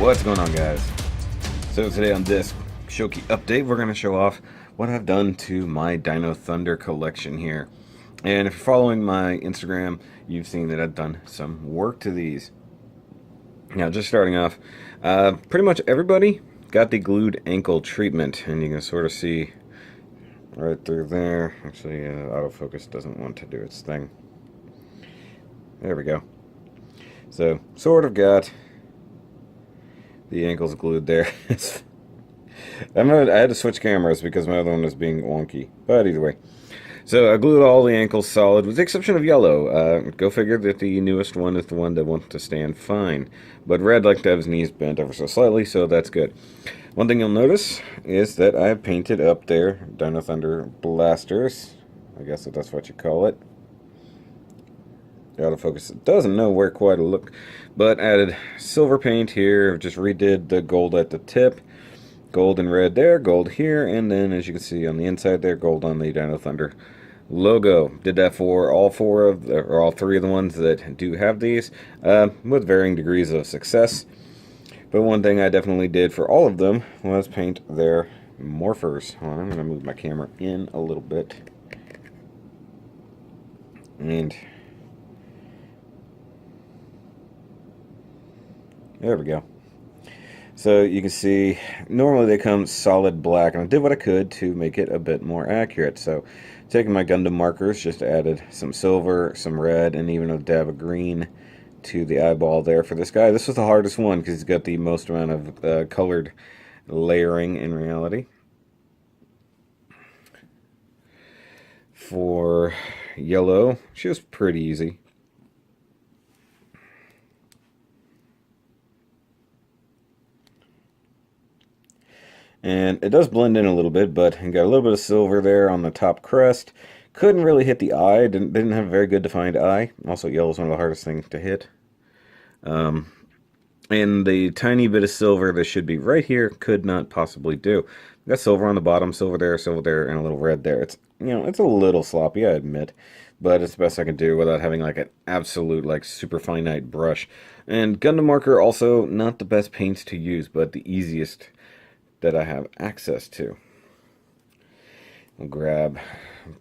What's going on, guys? So today on this Shoky update, we're going to show off what I've done to my Dino Thunder collection here. And if you're following my Instagram, you've seen that I've done some work to these. Now, just starting off, pretty much everybody got the glued ankle treatment, and you can sort of see right through there. Actually, autofocus doesn't want to do its thing. There we go. So, sort of got the ankles glued there. I had to switch cameras because my other one was being wonky. But either way. So I glued all the ankles solid, with the exception of yellow. Go figure that the newest one is the one that wants to stand fine. But red likes to have his knees bent ever so slightly, so that's good. One thing you'll notice is that I have painted up their Dino Thunder blasters. I guess that's what you call it. The autofocus doesn't know where quite to look, but added silver paint here. Just redid the gold at the tip, gold and red there, gold here, and then as you can see on the inside there, gold on the Dino Thunder logo. Did that for all three of the ones that do have these, with varying degrees of success. But one thing I definitely did for all of them was paint their morphers. Hold on, I'm gonna move my camera in a little bit, and there we go. So you can see, normally they come solid black, and I did what I could to make it a bit more accurate. So taking my Gundam markers, just added some silver, some red, and even a dab of green to the eyeball there for this guy. This was the hardest one because he's got the most amount of colored layering in reality. For yellow, she was pretty easy. And it does blend in a little bit, but you got a little bit of silver there on the top crest. Couldn't really hit the eye. Didn't have a very good defined eye. Also, yellow is one of the hardest things to hit. And the tiny bit of silver that should be right here could not possibly do. Got silver on the bottom, silver there, and a little red there. It's, you know, it's a little sloppy, I admit, but it's the best I can do without having like an absolute like super finite brush. And Gundam marker also not the best paints to use, but the easiest that I have access to. We'll grab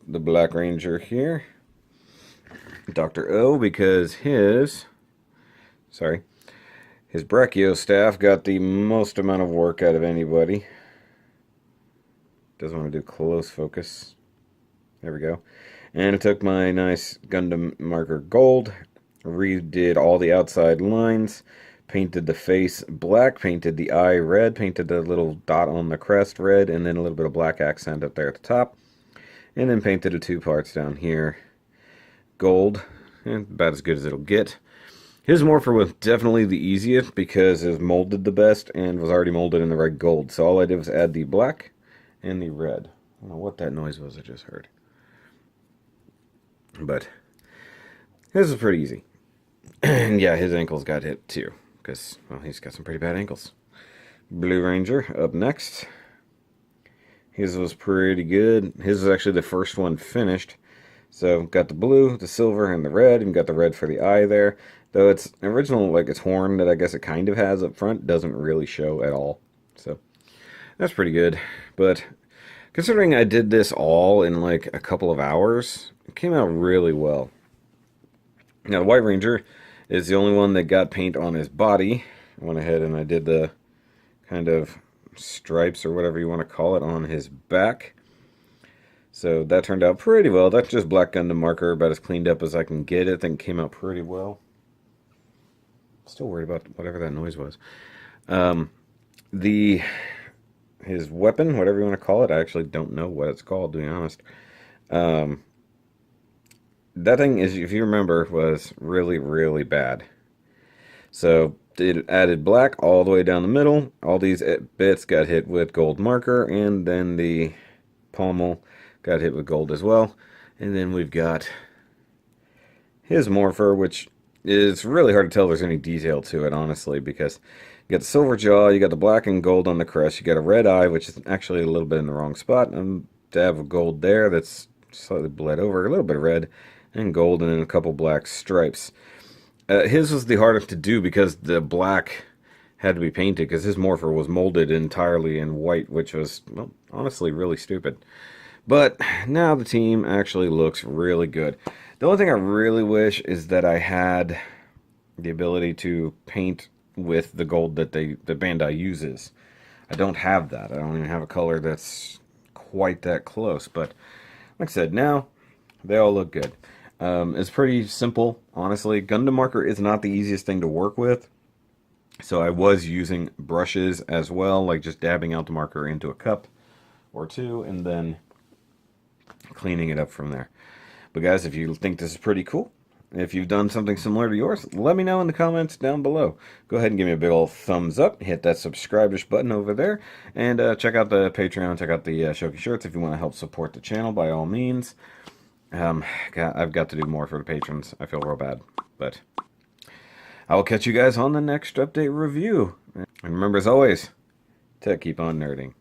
the Black Ranger here, Dr. O, because his brachio staff got the most amount of work out of anybody. Doesn't want to do close focus. There we go. And I took my nice Gundam marker gold, redid all the outside lines, painted the face black, painted the eye red, painted the little dot on the crest red, and then a little bit of black accent up there at the top. And then painted the two parts down here gold, and about as good as it'll get. His morpher was definitely the easiest because it was molded the best and was already molded in the right gold. So all I did was add the black and the red. I don't know what that noise was I just heard. But his was pretty easy. And yeah, his ankles got hit too, because, well, he's got some pretty bad ankles. Blue Ranger up next. His was pretty good. His was actually the first one finished. So got the blue, the silver, and the red, and got the red for the eye there. Though its original, like its horn that I guess it kind of has up front, doesn't really show at all. So that's pretty good. But considering I did this all in like a couple of hours, it came out really well. Now the White Ranger is the only one that got paint on his body. I went ahead and I did the kind of stripes or whatever you want to call it on his back. So that turned out pretty well. That's just black Gundam marker, about as cleaned up as I can get it. I think it came out pretty well. Still worried about whatever that noise was. His weapon, whatever you want to call it, I actually don't know what it's called, to be honest. That thing, is, if you remember, was really, really bad. So it added black all the way down the middle. All these bits got hit with gold marker, and then the pommel got hit with gold as well. And then we've got his morpher, which is really hard to tell if there's any detail to it, honestly, because you got the silver jaw, you got the black and gold on the crest, you got a red eye, which is actually a little bit in the wrong spot, and dab of gold there that's slightly bled over, a little bit of red, and gold, and then a couple black stripes. His was the hardest to do because the black had to be painted because his morpher was molded entirely in white, which was, well, honestly really stupid. But now the team actually looks really good. The only thing I really wish is that I had the ability to paint with the gold that Bandai uses. I don't have that. I don't even have a color that's quite that close. But like I said, now they all look good. It's pretty simple, honestly. Gundam marker is not the easiest thing to work with. So I was using brushes as well, like just dabbing out the marker into a cup or two and then cleaning it up from there. But guys, if you think this is pretty cool, if you've done something similar to yours, let me know in the comments down below. Go ahead and give me a big old thumbs up. Hit that subscribe-ish button over there. And check out the Patreon. Check out the Shoky shirts if you want to help support the channel, by all means. I've got to do more for the patrons. I feel real bad. But I will catch you guys on the next update review. And remember, as always, to keep on nerding.